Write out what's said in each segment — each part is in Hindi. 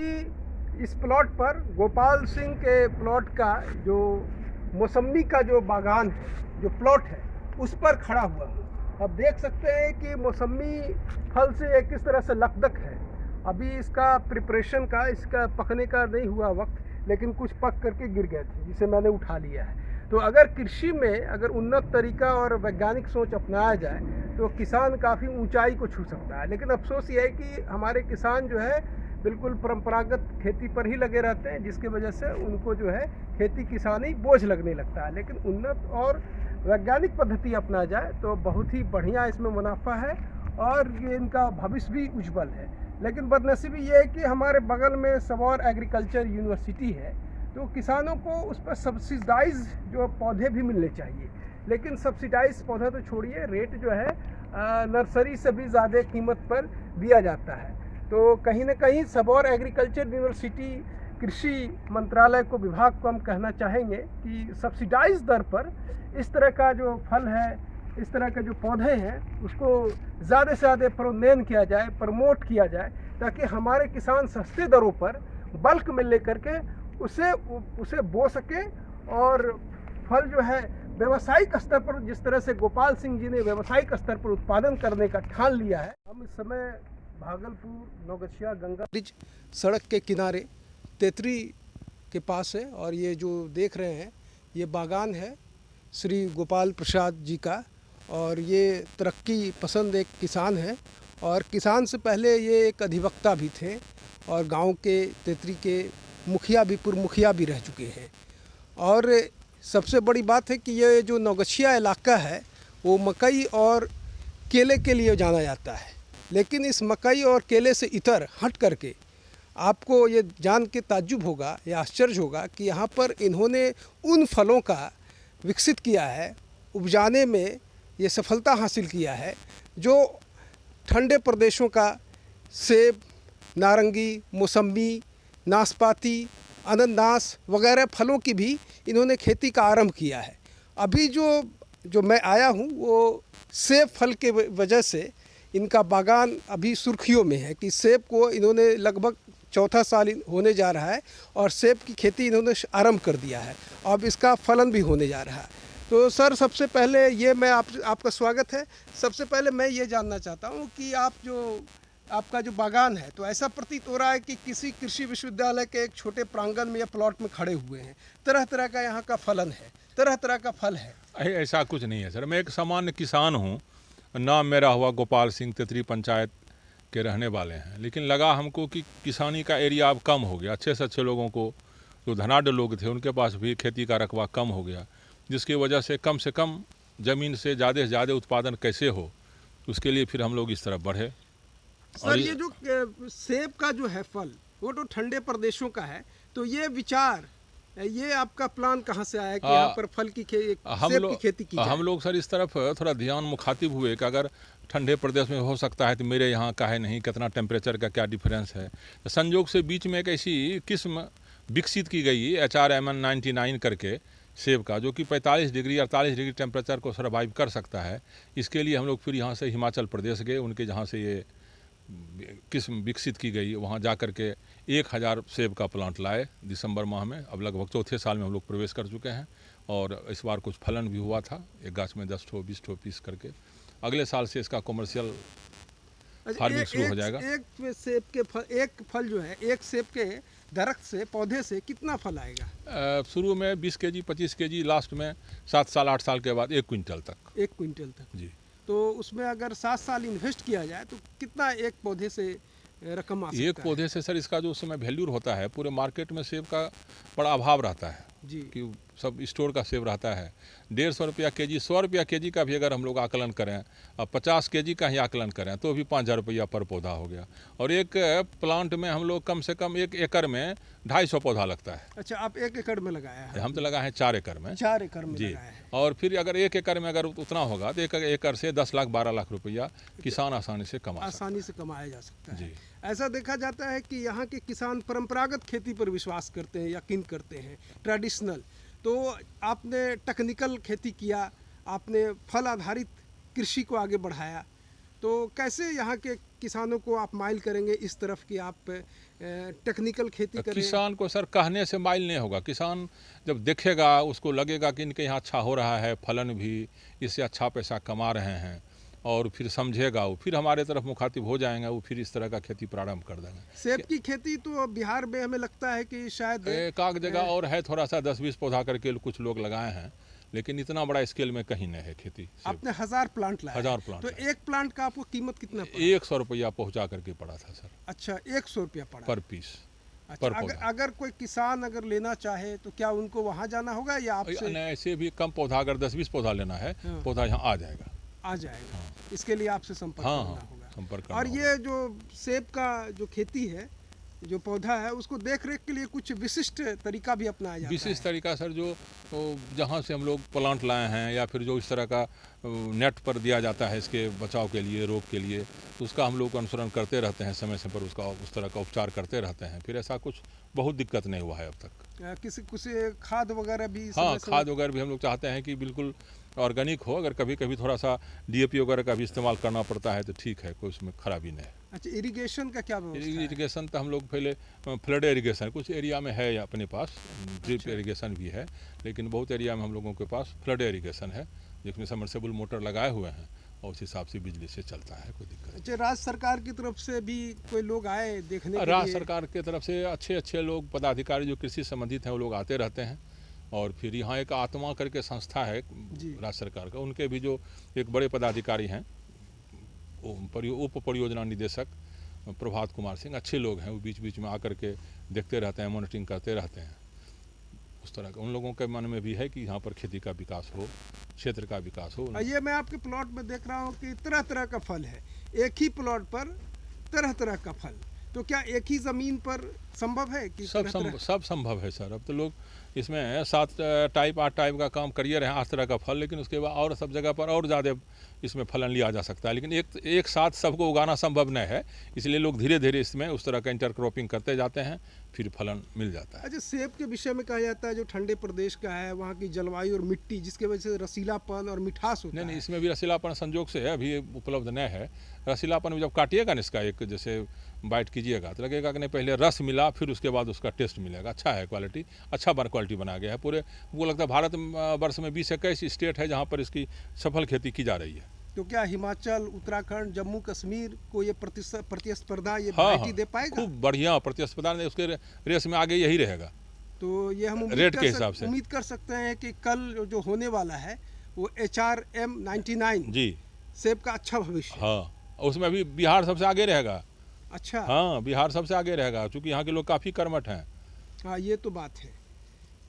जी, इस प्लॉट पर गोपाल सिंह के प्लॉट का जो मौसम्मी का जो बागान है, जो प्लॉट है, उस पर खड़ा हुआ हूँ। अब देख सकते हैं कि मौसम्मी फल से ये किस तरह से लकदक है। अभी इसका प्रिपरेशन का, इसका पकने का नहीं हुआ वक्त, लेकिन कुछ पक करके गिर गए थे जिसे मैंने उठा लिया है। तो अगर कृषि में अगर उन्नत तरीका और वैज्ञानिक सोच अपनाया जाए तो किसान काफ़ी ऊंचाई को छू सकता है। लेकिन अफसोस ये है कि हमारे किसान जो है बिल्कुल परंपरागत खेती पर ही लगे रहते हैं, जिसकी वजह से उनको जो है खेती किसानी बोझ लगने लगता है। लेकिन उन्नत और वैज्ञानिक पद्धति अपना जाए तो बहुत ही बढ़िया इसमें मुनाफा है और ये इनका भविष्य भी उज्जवल है। लेकिन बदनसीबी ये है कि हमारे बगल में सबौर एग्रीकल्चर यूनिवर्सिटी है, तो किसानों को उस पर सब्सिडाइज जो पौधे भी मिलने चाहिए। लेकिन सब्सिडाइज पौधा तो छोड़िए, रेट जो है नर्सरी से भी ज़्यादा कीमत पर दिया जाता है। तो कहीं ना कहीं सबौर एग्रीकल्चर यूनिवर्सिटी कृषि मंत्रालय को, विभाग को हम कहना चाहेंगे कि सब्सिडाइज दर पर इस तरह का जो फल है, इस तरह के जो पौधे हैं, उसको ज़्यादा से ज़्यादा प्रोन्नयन किया जाए, प्रमोट किया जाए, ताकि हमारे किसान सस्ते दरों पर बल्क में लेकर के उसे बो सके और फल जो है व्यावसायिक स्तर पर, जिस तरह से गोपाल सिंह जी ने व्यावसायिक स्तर पर उत्पादन करने का ठान लिया है। हम इस समय भागलपुर नौगछिया गंगा ब्रिज सड़क के किनारे तेतरी के पास है और ये जो देख रहे हैं ये बागान है श्री गोपाल प्रसाद जी का। और ये तरक्की पसंद एक किसान है और किसान से पहले ये एक अधिवक्ता भी थे और गांव के तेतरी के मुखिया भी, पूर्व मुखिया भी रह चुके हैं। और सबसे बड़ी बात है कि ये जो नौगछिया इलाका है वो मकई और केले के लिए जाना जाता है। लेकिन इस मकई और केले से इतर हट करके आपको ये जान के ताज्जुब होगा या आश्चर्य होगा कि यहाँ पर इन्होंने उन फलों का विकसित किया है, उपजाने में ये सफलता हासिल किया है जो ठंडे प्रदेशों का सेब, नारंगी, मौसम्मी, नाशपाती, अनानास वगैरह फलों की भी इन्होंने खेती का आरंभ किया है। अभी जो मैं आया हूँ वो सेब फल के वजह से इनका बागान अभी सुर्खियों में है कि सेब को इन्होंने लगभग चौथा साल होने जा रहा है और सेब की खेती इन्होंने आरंभ कर दिया है। अब इसका फलन भी होने जा रहा है। तो सर, सबसे पहले ये मैं आपका स्वागत है। सबसे पहले मैं ये जानना चाहता हूँ कि आपका जो बागान है, तो ऐसा प्रतीत हो रहा है कि किसी कृषि विश्वविद्यालय के एक छोटे प्रांगण में या प्लॉट में खड़े हुए हैं। तरह तरह का यहाँ का फलन है, तरह तरह का फल है। ऐसा कुछ नहीं है सर, मैं एक सामान्य किसान हूँ। नाम मेरा हुआ गोपाल सिंह, तेतरी पंचायत के रहने वाले हैं। लेकिन लगा हमको कि किसानी का एरिया अब कम हो गया। अच्छे से अच्छे लोगों को, जो धनाढ़ लोग थे, उनके पास भी खेती का रकबा कम हो गया, जिसकी वजह से कम ज़मीन से ज़्यादा उत्पादन कैसे हो, उसके लिए फिर हम लोग इस तरफ बढ़े। सर, ये जो सेब का जो है फल, वो तो ठंडे प्रदेशों का है, तो ये विचार, ये आपका प्लान कहाँ से आया कि यहाँ पर फल की सेब की खेती की जाए? हम लोग सर इस तरफ थोड़ा ध्यान मुखातिब हुए कि अगर ठंडे प्रदेश में हो सकता है तो मेरे यहाँ का है नहीं, कितना टेम्परेचर का क्या डिफरेंस है। तो संयोग से बीच में एक ऐसी किस्म विकसित की गई HRMN 99 करके सेब का, जो कि 45 डिग्री 48 डिग्री टेम्परेचर को सर्वाइव कर सकता है। इसके लिए हम लोग फिर यहाँ से हिमाचल प्रदेश गए, उनके जहाँ से ये किस्म विकसित की गई, वहाँ जा कर के 1000 सेब का प्लांट लाए दिसंबर माह में। अब लगभग चौथे साल में हम लोग प्रवेश कर चुके हैं और इस बार कुछ फलन भी हुआ था, एक गाछ में 10 ठो 20 ठो पीस करके। अगले साल से इसका कॉमर्शियल फार्मिंग शुरू हो जाएगा। एक सेब के फल, एक फल जो है, एक सेब के दरख्त से, पौधे से कितना फल आएगा? शुरू में 20 केजी 25 केजी, लास्ट में 7 साल 8 साल के बाद 1 क्विंटल तक। 1 क्विंटल तक जी। तो उसमें अगर 7 साल इन्वेस्ट किया जाए तो कितना एक पौधे से रकम आ सकता है? एक पौधे से सर इसका जो उस समय वैल्यू होता है, पूरे मार्केट में सेब का बड़ा अभाव रहता है जी, कि सब स्टोर का सेब रहता है। 150 रुपया केजी, 100 रुपया केजी का भी अगर हम लोग आकलन करें, अब 50 केजी का ही आकलन करें तो भी 5000 रुपया पर पौधा हो गया। और एक प्लांट में हम लोग कम से कम 1 एकड़ में 250 पौधा लगता है। अच्छा, आप 1 एकड़ में लगाया है? हम तो लगाए हैं 4 एकड़ में। 4 एकड़ में जी। लगाया है। और फिर अगर 1 एकड़ में अगर उतना होगा तो 1 एकड़ से 10 लाख 12 लाख रुपया किसान आसानी से कमाया जा सकता है। जी। ऐसा देखा जाता है कि यहाँ के किसान परंपरागत खेती पर विश्वास करते हैं, यकीन करते हैं, ट्रेडिशनल। तो आपने टेक्निकल खेती किया, आपने फल आधारित कृषि को आगे बढ़ाया, तो कैसे यहाँ के किसानों को आप माइल करेंगे इस तरफ कि आप टेक्निकल खेती करें? किसान को सर कहने से माइल नहीं होगा। किसान जब देखेगा, उसको लगेगा कि इनके यहाँ अच्छा हो रहा है, फलन भी, इससे अच्छा पैसा कमा रहे हैं, और फिर समझेगा वो, फिर हमारे तरफ मुखातिब हो जाएंगे, वो फिर इस तरह का खेती प्रारंभ कर देंगे। सेब की खेती तो बिहार में हमें लगता है कि शायद एक आध जगह और है, थोड़ा सा 10-20 पौधा करके कुछ लोग लगाए हैं, लेकिन इतना बड़ा स्केल में कहीं नहीं है खेती। आपने 1000 प्लांट लाया? 1000 प्लांट तो एक प्लांट का आपको कीमत कितना पड़ा? 100 रुपया पहुँचा करके पड़ा था सर। अच्छा, 100 रुपया पड़ा पर पीस। अच्छा, अगर कोई किसान अगर लेना चाहे तो क्या उनको वहाँ जाना होगा या आपसे? ऐसे भी कम पौधा, अगर 10-20 पौधा लेना है, पौधा यहाँ आ जाएगा। हाँ। इसके लिए आपसे संपर्क करना होगा। संपर्क करना और होगा। ये जो सेब का जो खेती है, जो पौधा है, उसको देख रेख के लिए कुछ विशिष्ट तरीका भी अपनाया जाता है? विशिष्ट तरीका सर, जो जहाँ से हम लोग प्लांट लाए हैं, या फिर जो इस तरह का नेट पर दिया जाता है इसके बचाव के लिए, रोग के लिए, तो उसका हम लोग अनुसरण करते रहते हैं, समय समय पर उसका उस तरह का उपचार करते रहते हैं। फिर ऐसा कुछ बहुत दिक्कत नहीं हुआ है अब तक। किसी खाद वगैरह भी? हाँ, खाद वगैरह भी हम लोग चाहते हैं कि बिल्कुल ऑर्गेनिक हो। अगर कभी कभी थोड़ा सा DAP वगैरह का भी इस्तेमाल करना पड़ता है तो ठीक है, कोई उसमें खराबी नहीं है। अच्छा, इरिगेशन का क्या व्यवस्था है? इरिगेशन तो हम लोग पहले फ्लड इरिगेशन कुछ एरिया में है अपने पास, ड्रिप इरिगेशन भी है, लेकिन बहुत एरिया में हम लोगों के पास फ्लड इरिगेशन है, जिसमें सबमर्सिबल मोटर लगाए हुए हैं और उस हिसाब से बिजली से चलता है, कोई दिक्कत नहीं। अच्छा, राज्य सरकार की तरफ से भी कोई लोग आए देखने के लिए? राज्य सरकार की तरफ से अच्छे लोग, पदाधिकारी जो कृषि संबंधित हैं, वो लोग आते रहते हैं। और फिर यहाँ एक आत्मा करके संस्था है राज्य सरकार का, उनके भी जो एक बड़े पदाधिकारी हैं, उप परियोजना निदेशक प्रभात कुमार सिंह, अच्छे लोग हैं, वो बीच बीच में आकर के देखते रहते हैं, मॉनिटरिंग करते रहते हैं। उस तरह का उन लोगों के मन में भी है कि यहाँ पर खेती का विकास हो, क्षेत्र का विकास हो। ये मैं आपके प्लॉट में देख रहा हूँ कि तरह तरह का फल है, एक ही प्लॉट पर तरह तरह का फल। तो क्या एक ही ज़मीन पर संभव है कि सब संभव है सर। अब तो लोग इसमें 7 टाइप 8 टाइप का काम करिए रहे हैं, 8 तरह का फल, लेकिन उसके बाद और सब जगह पर और ज़्यादा इसमें फलन लिया जा सकता है, लेकिन एक साथ सबको उगाना संभव नहीं है, इसलिए लोग धीरे धीरे इसमें उस तरह का इंटरक्रॉपिंग करते जाते हैं, फिर फलन मिल जाता है। अच्छा, सेब के विषय में कहा जाता है जो ठंडे प्रदेश का है, वहाँ की जलवायु और मिट्टी, जिसके वजह से रसीलापन और मिठास होता है। नहीं, इसमें भी रसीलापन संजोग से है, अभी उपलब्ध नहीं है। रसीलापन में जब काटिएगा ना इसका, एक जैसे बाइट कीजिएगा तो लगेगा कि नहीं, पहले रस मिला फिर उसके बाद उसका टेस्ट मिलेगा। अच्छा है, क्वालिटी अच्छा क्वालिटी बना गया है। पूरे वो लगता है भारत वर्ष में 20-21 स्टेट है जहाँ पर इसकी सफल खेती की जा रही है। तो क्या हिमाचल, उत्तराखंड, जम्मू कश्मीर को ये प्रतिस्पर्धा ये हाँ, वैरायटी दे पाएगा? खूब बढ़िया प्रतिस्पर्धा, उसके रेस में आगे यही रहेगा। तो ये हम रेट के हिसाब से उम्मीद कर सकते हैं कि कल जो होने वाला है वो HRM 99 जी सेब का अच्छा भविष्य। हाँ, उसमें भी बिहार सबसे आगे रहेगा। अच्छा, हाँ, बिहार सबसे आगे रहेगा, क्योंकि यहाँ के लोग काफ़ी कर्मठ हैं। हाँ, ये तो बात है।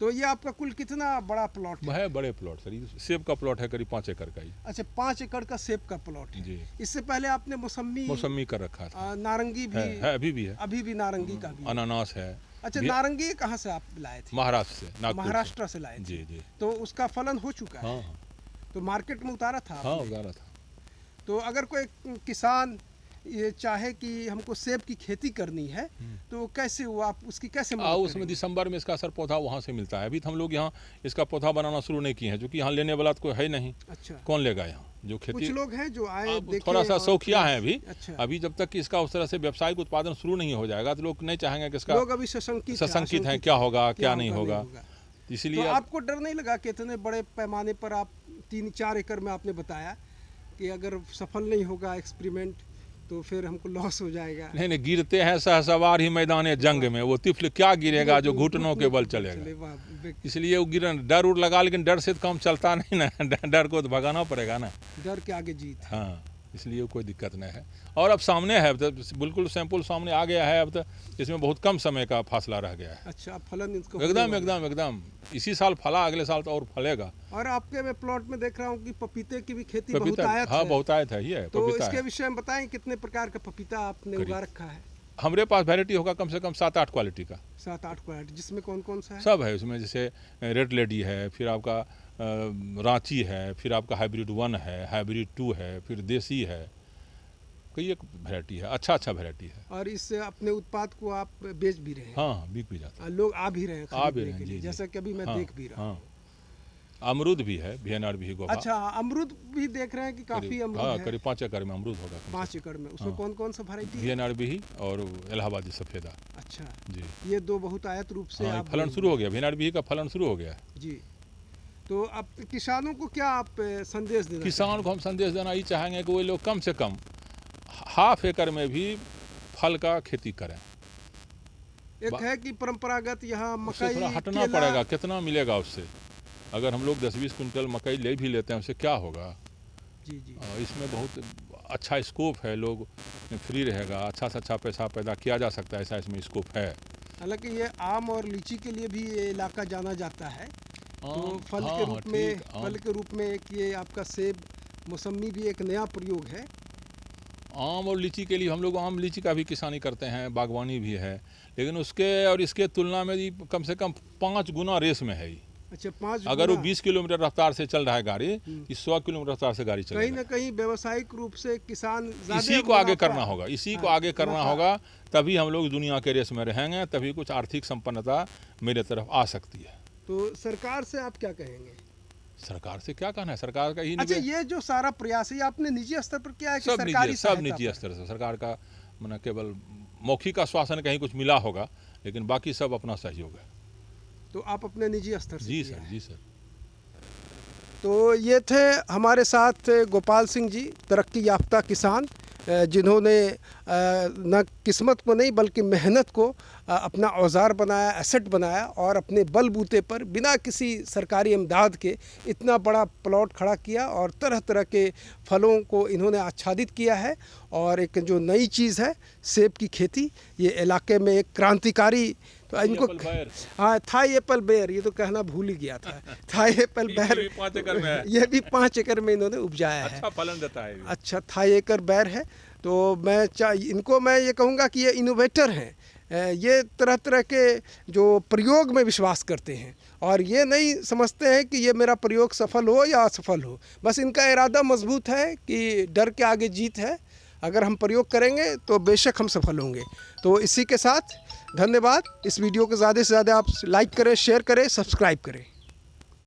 तो ये आपका कुल कितना बड़ा प्लॉट है? बड़े प्लॉट सर, सेब का प्लॉट है करीब 5 एकड़ का ही। अच्छा, 5 एकड़ का सेब का प्लॉट है जी। इससे पहले आपने मौसमी कर रखा था, नारंगी भी है, अभी भी है, अभी भी नारंगी का भी, अनानास है। अच्छा, नारंगी कहाँ से आप लाए थे? महाराष्ट्र से लाए थे जी। तो उसका फलन हो चुका है? हाँ। तो मार्केट में उतारा था? हाँ, उतारा था। तो अगर कोई किसान ये चाहे कि हमको सेब की खेती करनी है तो कैसे वो आप उसकी कैसे मदद करेंगे? उसमें दिसंबर में इसका सर पौधा वहाँ से मिलता है। अभी तो हम लोग यहाँ इसका पौधा बनाना शुरू नहीं किए हैं, क्योंकि यहाँ लेने वाला तो कोई है नहीं। अच्छा, कौन लेगा यहाँ? जो खेती, कुछ लोग हैं जो आए थोड़ा सा शौकिया है अभी। अच्छा। अभी जब तक कि इसका उस तरह से व्यावसायिक उत्पादन शुरू नहीं हो जाएगा तो लोग नहीं चाहेंगे कि इसका, लोग अभी सशंकित हैं क्या होगा क्या नहीं होगा। इसलिए तो आपको डर नहीं लगा कि इतने बड़े पैमाने पर आप 3-4 एकड़ में आपने बताया कि अगर सफल नहीं होगा एक्सपेरिमेंट तो फिर हमको लॉस हो जाएगा? नहीं, गिरते हैं सहसवार ही मैदान जंग में, वो तिफल क्या गिरेगा जो घुटनों के बल चलेगा। इसलिए वो डर उड़ लगा, लेकिन डर से तो काम चलता नहीं ना, डर को तो भगाना पड़ेगा ना, डर के आगे जीत। हाँ, इसलिए कोई दिक्कत नहीं है। और अब सामने है, अब तो बिल्कुल सैंपल सामने आ गया है, अब तो इसमें बहुत कम समय का फासला रह गया है। अच्छा, फलन इसको एकदम इसी साल फला, अगले साल तो और फलेगा। और आपके मैं प्लॉट में देख रहा हूँ कि पपीते की भी खेती बहुत आयत है। हाँ, बहुत आयत है ये। तो इसके विषय में बताएं, कितने प्रकार का पपीता आपने उगा रखा है? हमारे पास वैरायटी होगा कम से कम 7-8 क्वालिटी का। 7-8 क्वालिटी, जिसमें कौन कौन सा है? सब है उसमें, जैसे रेड लेडी है, फिर आपका रांची है, फिर आपका हाइब्रिड 1 है, हाइब्रिड 2 है, फिर देसी है, कई एक वैरायटी है, अच्छा वैरायटी है। और इस अपने उत्पाद को आप बेच भी रहे हैं? हाँ, बिक भी जाता है, लोग आ भी रहे हैं जी, जैसा कि अभी मैं देख भी रहा हूँ। अमरूद भी है, VNR भी गोपा। अच्छा, अमरूद भी देख रहे हैं कि काफी अमरूद हाँ, है। करीब 5 एकड़ में अमरूद होगा। 5 एकड़ में उसमें हाँ। कौन कौन सा वैरायटी है? VNR भी और इलाहाबादी सफ़ेदा। अच्छा जी ये दो बहुतायत रूप से हाँ, आप फलन शुरू हो गया, VNR भी का फलन शुरू हो गया। जी। तो अब किसानों को क्या आप संदेश देना किसान को हम संदेश देना ये चाहेंगे कि वो लोग कम से कम हाफ एकड़ में भी फल का खेती करें। एक है कि परंपरागत यहाँ उससे मकई थोड़ा हटना केला- पड़ेगा, कितना मिलेगा उससे? अगर हम लोग 10-20 कुंटल मकई ले भी लेते हैं उससे क्या होगा? जी जी इसमें बहुत अच्छा स्कोप है, लोग फ्री रहेगा, अच्छा से अच्छा पैसा पैदा किया जा सकता है, ऐसा इसमें स्कोप है। हालांकि ये आम और लीची के लिए भी ये इलाका जाना जाता है। तो फल हाँ, के रूप में ठीक, फल के रूप में एक ये आपका सेब मौसमी भी एक नया प्रयोग है। आम और लीची के लिए हम लोग आम लीची का भी किसानी करते हैं, बागवानी भी है, लेकिन उसके और इसके तुलना में ये कम से कम 5 गुना रेस में है ये। अच्छा 5 अगर वो गुना। 20 किलोमीटर रफ्तार से चल रहा है गाड़ी, ये 100 किलोमीटर रफ्तार से गाड़ी कहीं चलेगा। ना कहीं व्यवसायिक रूप से किसान ज़्यादा इसी को आगे मुनाफा- करना होगा, इसी को हाँ, आगे करना मुनाफा। होगा, तभी हम लोग दुनिया के रेस में रहेंगे, तभी कुछ आर्थिक संपन्नता मेरे तरफ आ सकती है। तो सरकार से आप क्या कहेंगे? सरकार से क्या कहना है, सरकार का ही अच्छा निवेदन- ये जो सारा प्रयास है ये आपने निजी स्तर पर किया है कि सब सरकारी निजी, सब सहायता निजी पर? स्तर से सरकार का माना केवल मौखिक आश्वासन कहीं कुछ मिला होगा, लेकिन बाकी सब अपना सहयोग है। तो आप अपने निजी स्तर से जी किया सर, है। जी सर। तो ये थे हमारे साथ गोपाल सिंह जी, तरक्की याफ्ता किसान, जिन्होंने न किस्मत को नहीं बल्कि मेहनत को अपना औजार बनाया, एसेट बनाया और अपने बलबूते पर बिना किसी सरकारी इमदाद के इतना बड़ा प्लॉट खड़ा किया और तरह तरह के फलों को इन्होंने आच्छादित किया है। और एक जो नई चीज़ है सेब की खेती, ये इलाके में एक क्रांतिकारी, तो इनको एप्पल बेयर। हाँ थाई एप्पल बेयर, ये तो कहना भूल ही गया था। थाई एप्पल बेयर ये भी 5 एकड़ में है। ये भी 5 एकड़ में इन्होंने उपजाया है। अच्छा फलन देता है ये। अच्छा थाई एकर बैर है। तो इनको मैं ये कहूँगा कि ये इनोवेटर हैं, ये तरह तरह के जो प्रयोग में विश्वास करते हैं और ये नहीं समझते हैं कि ये मेरा प्रयोग सफल हो या असफल हो, बस इनका इरादा मजबूत है कि डर के आगे जीत है, अगर हम प्रयोग करेंगे तो बेशक हम सफल होंगे। तो इसी के साथ धन्यवाद। इस वीडियो को ज़्यादा से ज़्यादा आप लाइक करें, शेयर करें, सब्सक्राइब करें।